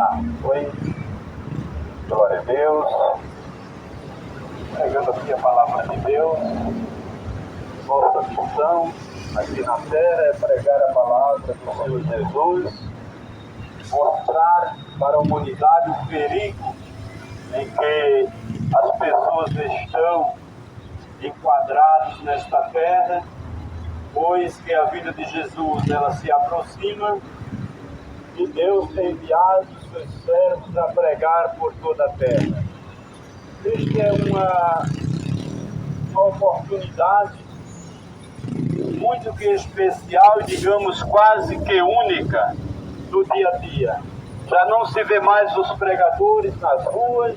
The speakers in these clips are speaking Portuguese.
Oi, glória a Deus, pregando aqui a palavra de Deus. Nossa missão aqui na terra é pregar a palavra do Senhor Jesus, mostrar para a humanidade o perigo em que as pessoas estão enquadradas nesta terra, pois que a vida de Jesus ela se aproxima e Deus tem enviado os seus servos a pregar por toda a terra. Esta é uma oportunidade muito que especial, digamos quase que única do dia a dia. Já não se vê mais os pregadores nas ruas,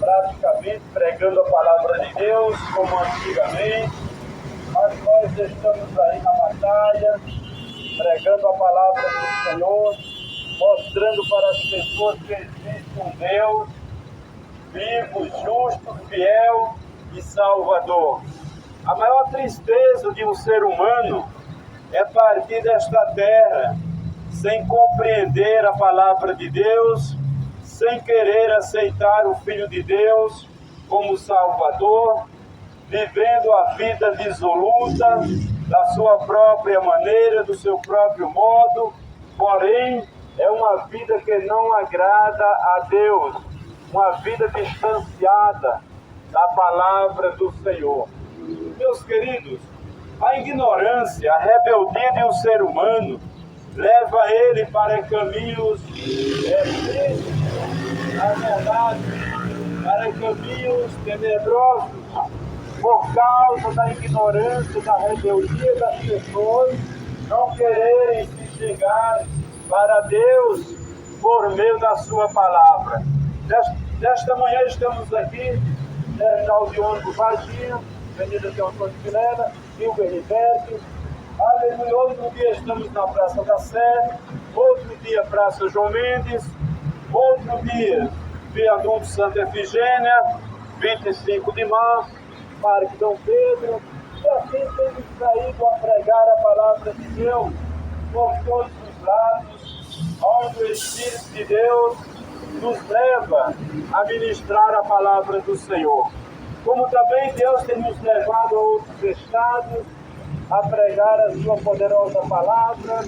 praticamente pregando a palavra de Deus como antigamente, mas nós estamos aí na batalha, pregando a palavra do Senhor, mostrando para as pessoas que existe um Deus vivo, justo, fiel e salvador. A maior tristeza de um ser humano é partir desta terra sem compreender a palavra de Deus, sem querer aceitar o Filho de Deus como Salvador, vivendo a vida dissoluta, da sua própria maneira, do seu próprio modo, porém é uma vida que não agrada a Deus, uma vida distanciada da palavra do Senhor. Meus queridos, a ignorância, a rebeldia de um ser humano leva ele para caminhos tristes, na verdade, para caminhos tenebrosos, por causa da ignorância, da rebeldia das pessoas não quererem se chegar para Deus por meio da sua palavra. Desta manhã estamos aqui, terminal de ônibus Varginha, Avenida Teotônio Vilela, Rio Berriberto. Aleluia. Outro dia estamos na Praça da Sé, outro dia Praça João Mendes, outro dia Viaduto Santa Efigênia, 25 de março, Parque Dom Pedro, e assim temos saído a pregar a palavra de Deus por todos os lados, onde o Espírito de Deus nos leva a ministrar a palavra do Senhor. Como também Deus tem nos levado a outros estados a pregar a sua poderosa palavra,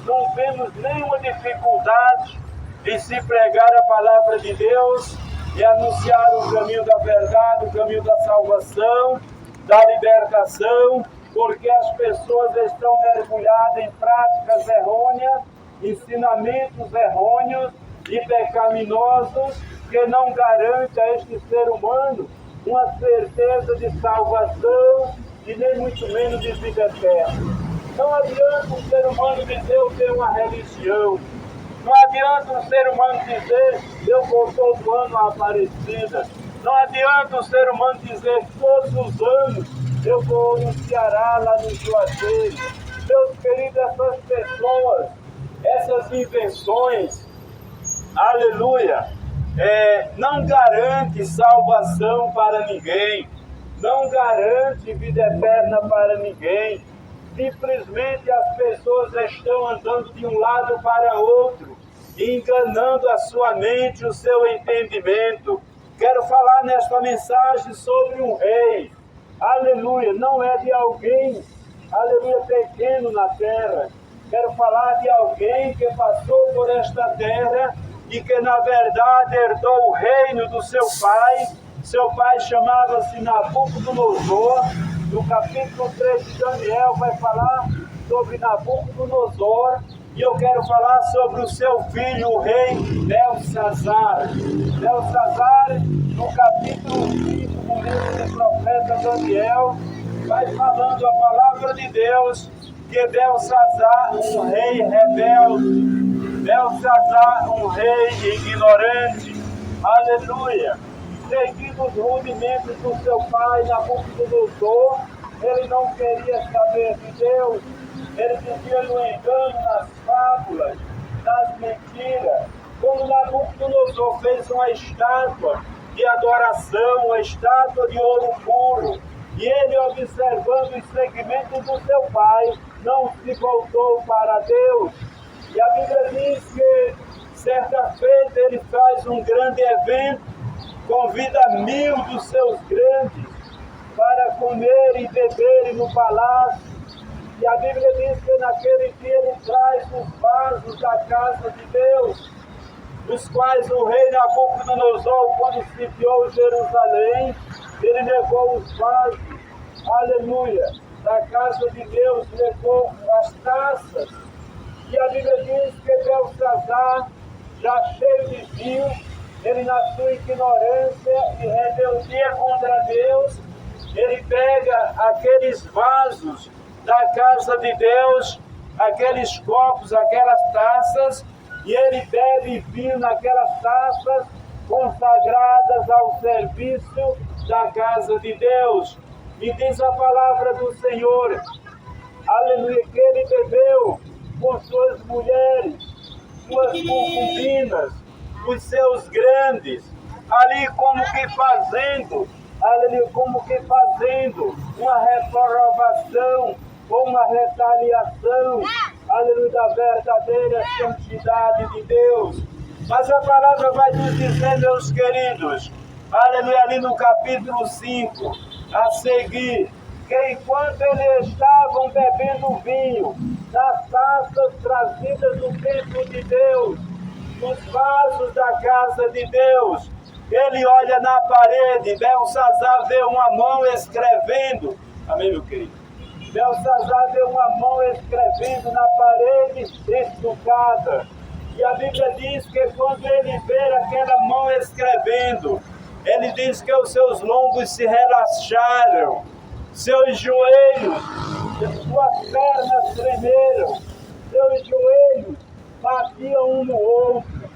não vemos nenhuma dificuldade em se pregar a palavra de Deus e anunciar o caminho da verdade, o caminho da salvação, da libertação, porque as pessoas estão mergulhadas em práticas errôneas, ensinamentos errôneos e pecaminosos que não garante a este ser humano uma certeza de salvação e nem muito menos de vida eterna. Não adianta um ser humano dizer eu tenho uma religião. Não adianta um ser humano dizer eu vou todo ano à Aparecida. Não adianta um ser humano dizer todos os anos eu vou no Ceará, lá no Juazeiro. Meus queridos, essas pessoas, essas invenções, aleluia, não garante salvação para ninguém, não garante vida eterna para ninguém. Simplesmente as pessoas estão andando de um lado para outro, enganando a sua mente, o seu entendimento. Quero falar nesta mensagem sobre um rei, aleluia, não é de alguém, aleluia, pequeno na terra. Quero falar de alguém que passou por esta terra e que na verdade herdou o reino do seu pai. Seu pai chamava-se Nabucodonosor. No capítulo 3 de Daniel vai falar sobre Nabucodonosor, e eu quero falar sobre o seu filho, o rei Belsazar. Belsazar, no capítulo 5 do livro do profeta Daniel, vai falando a palavra de Deus, que Belsazar, um rei rebelde, Belsazar, um rei ignorante, aleluia, seguindo os rudimentos do seu pai Nabucodonosor, ele não queria saber de Deus, ele vivia no engano, nas fábulas, nas mentiras. Quando Nabucodonosor fez uma estátua de adoração, uma estátua de ouro puro, e ele, observando os segmentos do seu pai, não se voltou para Deus. E a Bíblia diz que Certa feita ele faz um grande evento, convida 1000 dos seus grandes para comer e beber no palácio. E a Bíblia diz que naquele dia ele traz os vasos da casa de Deus, os quais o rei Nabucodonosor, quando sitiou Jerusalém, ele levou os vasos, aleluia, da casa de Deus, levou as taças. E a Bíblia diz que Belsazar, já cheio de vinho, ele na sua ignorância e rebeldia contra Deus, ele pega aqueles vasos da casa de Deus, aqueles copos, aquelas taças, e ele bebe vinho naquelas taças consagradas ao serviço da casa de Deus. E diz a palavra do Senhor, aleluia, que ele bebeu com suas mulheres, suas concubinas, os seus grandes, ali como que fazendo, aleluia, como que fazendo uma reprovação ou uma retaliação, aleluia, da verdadeira santidade de Deus. Mas a palavra vai nos dizer, meus queridos, aleluia, ali no capítulo 5, a seguir, que enquanto eles estavam bebendo vinho das taças trazidas do templo de Deus, nos vasos da casa de Deus, ele olha na parede, Belsazar vê uma mão escrevendo, amém, meu querido? Belsazar vê uma mão escrevendo na parede estucada. E a Bíblia diz que quando ele vê aquela mão escrevendo, ele diz que os seus lombos se relaxaram, seus joelhos, suas pernas tremeram, seus joelhos batiam um no outro,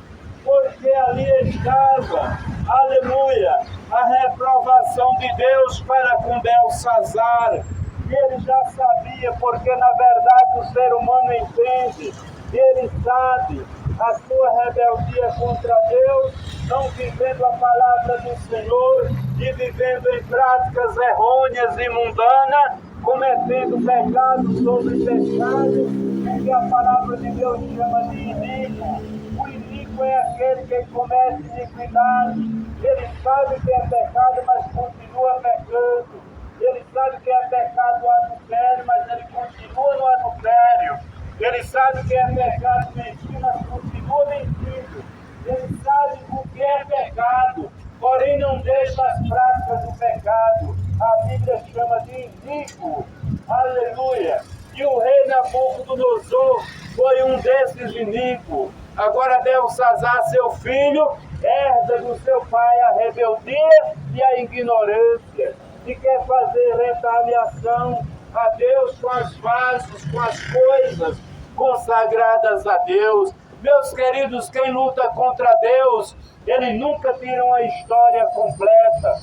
porque ali estava, aleluia, a reprovação de Deus para com Belsazar. E ele já sabia, porque na verdade o ser humano entende, ele sabe a sua rebeldia contra Deus, não vivendo a palavra do Senhor e vivendo em práticas errôneas e mundanas, cometendo pecado sobre pecado, porque a palavra de Deus chama de iníquo. O iníquo é aquele que comete iniquidade, ele sabe que é pecado, mas continua pecando. Ele sabe que é pecado o adultério, mas ele continua no adultério. Ele sabe que é pecado mentir, mas continua mentindo. Ele sabe o que é pecado, porém não deixa as práticas do pecado. A Bíblia chama de iníquo. Aleluia. E o rei Nabucodonosor foi um desses iníquos. Agora Belsazar, seu filho, herda do seu pai a rebeldia e a ignorância. E quer fazer retaliação a Deus com as vasos, com as coisas consagradas a Deus. Meus queridos, quem luta contra Deus, ele nunca tira uma história completa.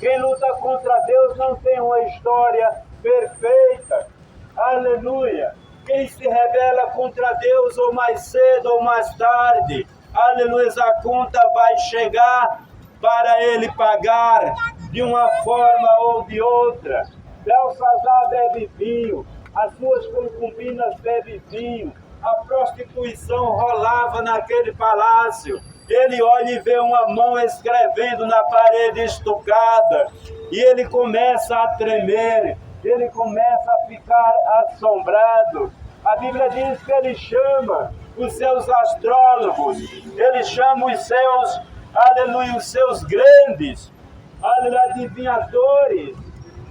Quem luta contra Deus não tem uma história perfeita. Aleluia. Quem se rebela contra Deus, ou mais cedo ou mais tarde, aleluia, a conta vai chegar para ele pagar de uma forma ou de outra. Belsazar bebe vinho, as suas concubinas bebem vinho, a prostituição rolava naquele palácio. Ele olha e vê uma mão escrevendo na parede estucada, e ele começa a tremer, ele começa a ficar assombrado. A Bíblia diz que ele chama os seus astrólogos, ele chama os seus, aleluia, os seus grandes, aleluia, adivinhadores,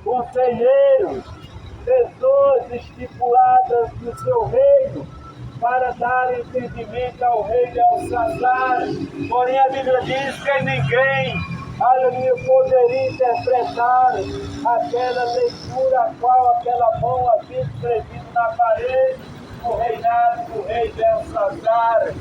conselheiros, pessoas estipuladas no seu reino, para dar entendimento ao rei Belsazar. Porém a Bíblia diz que ninguém, aleluia, poderia interpretar aquela leitura a qual aquela mão havia escrevido na parede do reinado do rei Belsazar.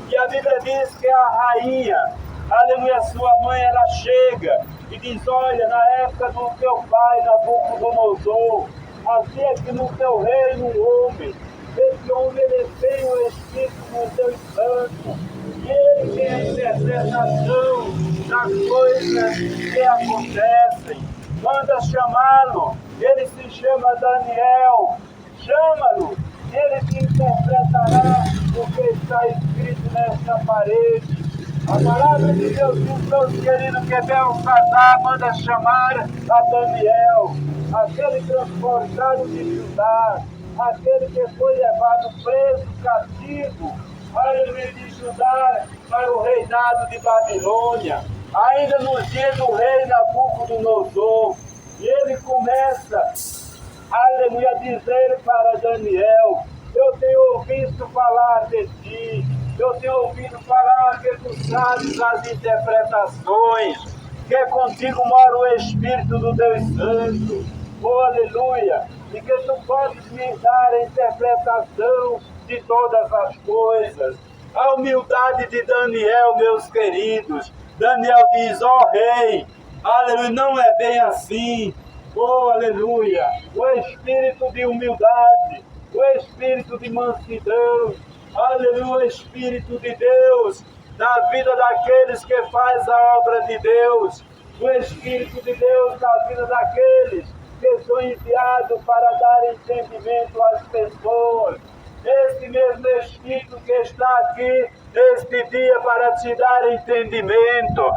E a Bíblia diz que a rainha, aleluia, sua mãe, ela chega e diz: olha, na época do teu pai Nabucodonosor, havia que no teu reino um homem, esse homem ele tem o Espírito de Deus Santo, e ele tem a interpretação das coisas que acontecem. Manda chamá-lo, ele se chama Daniel, chama-lo, ele te interpretará o que está escrito nesta parede. A palavra de Deus diz, meus queridos, que Belsazar manda chamar a Daniel, aquele transportado de Judá, aquele que foi levado preso, cativo, aleluia, de Judá para o reinado de Babilônia, ainda nos dias do rei Nabucodonosor. E ele começa, aleluia, a dizer para Daniel: eu tenho ouvido falar de ti, eu tenho ouvido falar que tu sabes as interpretações, que contigo mora o Espírito do Deus Santo, oh aleluia, e que tu podes me dar a interpretação de todas as coisas. A humildade de Daniel, meus queridos. Daniel diz: ó rei, aleluia, não é bem assim, oh aleluia, o espírito de humildade, o espírito de mansidão, aleluia, o Espírito de Deus na vida daqueles que faz a obra de Deus, o Espírito de Deus na vida daqueles que são enviados para dar entendimento às pessoas. Esse mesmo Espírito que está aqui este dia para te dar entendimento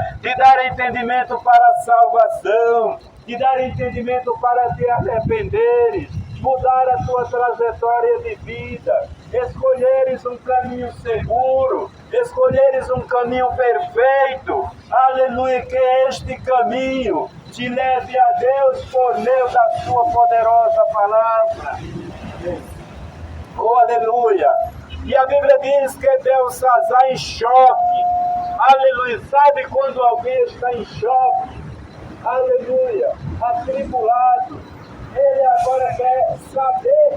para a salvação, te dar entendimento para te arrependeres, mudar a tua trajetória de vida, escolheres um caminho seguro, escolheres um caminho perfeito, aleluia, que este caminho te leve a Deus por meio da sua poderosa palavra. Oh, aleluia! E a Bíblia diz que Belsazar em choque, aleluia, sabe quando alguém está em choque, aleluia, atribulado, ele agora quer saber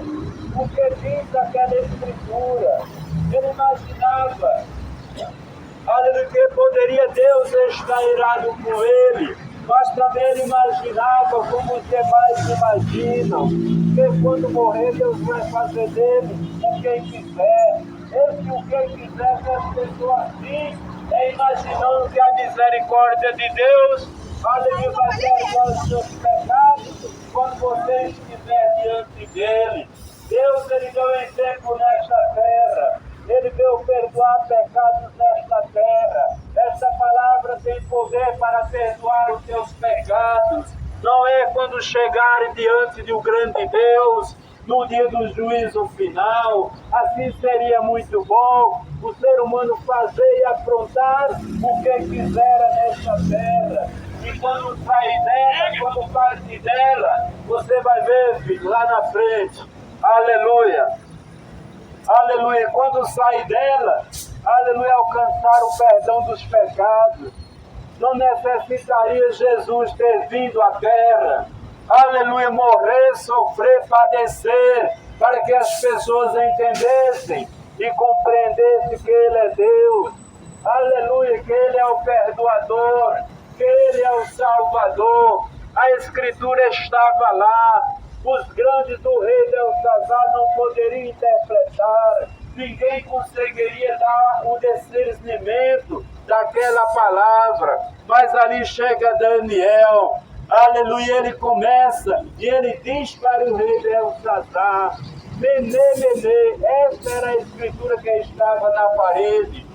o que diz aquela escritura. Ele imaginava, aleluia, que poderia Deus estar irado com ele, mas também ele imaginava, como os demais imaginam, que quando morrer Deus vai fazer dele o que quiser. Esse o que quiser que as pessoas assim, imaginando que a misericórdia de Deus, aleluia, vai perdoar os seus pecados quando você estiver diante dele. Deus, ele deu exemplo nesta terra, ele veio perdoar pecados nesta terra. Essa palavra tem poder para perdoar os teus pecados. Não é quando chegarem diante de um grande Deus, no dia do juízo final. Assim seria muito bom o ser humano fazer e aprontar o que quisera nesta terra. E quando sair dela, quando partir dela, você vai ver, filho, lá na frente. Aleluia. Aleluia. Quando sair dela, aleluia, alcançar o perdão dos pecados. Não necessitaria Jesus ter vindo à terra, aleluia, morrer, sofrer, padecer, para que as pessoas entendessem e compreendessem que Ele é Deus, aleluia, que Ele é o perdoador, que Ele é o Salvador. A Escritura estava lá, os grandes do rei Belsazar não poderiam interpretar, ninguém conseguiria dar o discernimento daquela palavra, mas ali chega Daniel, aleluia, ele começa e ele diz para o rei Belsazar: Mene, Mene, esta era a escritura que estava na parede,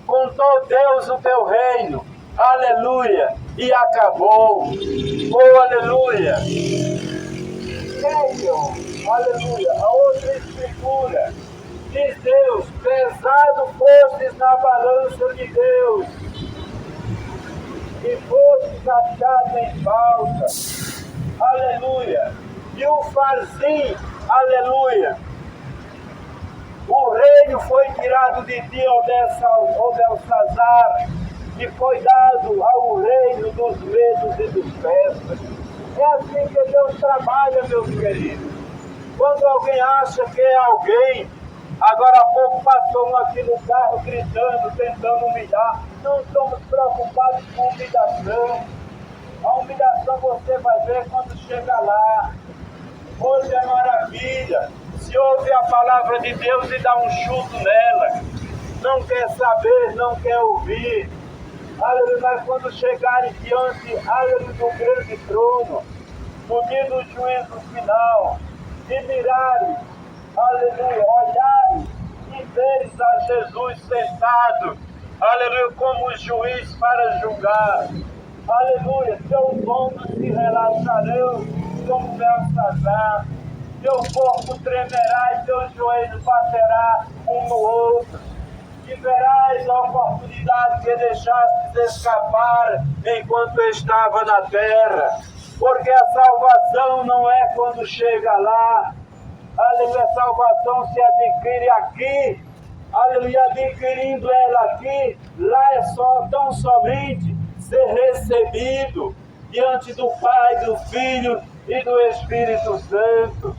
contou Deus o teu reino, aleluia, e acabou, oh aleluia. Leiam, aleluia, a outra escritura. Diz Deus: pesado fostes na balança de Deus, e fostes achado em falta, aleluia. E o Farzim, aleluia, o reino foi tirado de ti, ó Belsazar, e foi dado ao reino dos medos e dos persas. É assim que Deus trabalha, meus queridos. Quando alguém acha que é alguém, agora há pouco passou um aqui no carro gritando, tentando humilhar. Não estamos preocupados com humilhação. A humilhação você vai ver quando chega lá. Hoje é maravilha. Se ouve a palavra de Deus e dá um chuto nela. Não quer saber, não quer ouvir. Aleluia, mas quando chegarem diante, aleluia, do grande trono, no dia do juízo final, e mirarem, aleluia, olharem e veres a Jesus sentado, aleluia, como juiz para julgar, aleluia, teus ombros se relaxarão como Belsazar, teu corpo tremerá e teu joelho baterá um no outro, e verás a oportunidade que deixastes escapar enquanto estava na terra, porque a salvação não é quando chega lá, aleluia, a salvação se adquire aqui, aleluia, adquirindo ela aqui, lá é só tão somente ser recebido diante do Pai, do Filho e do Espírito Santo.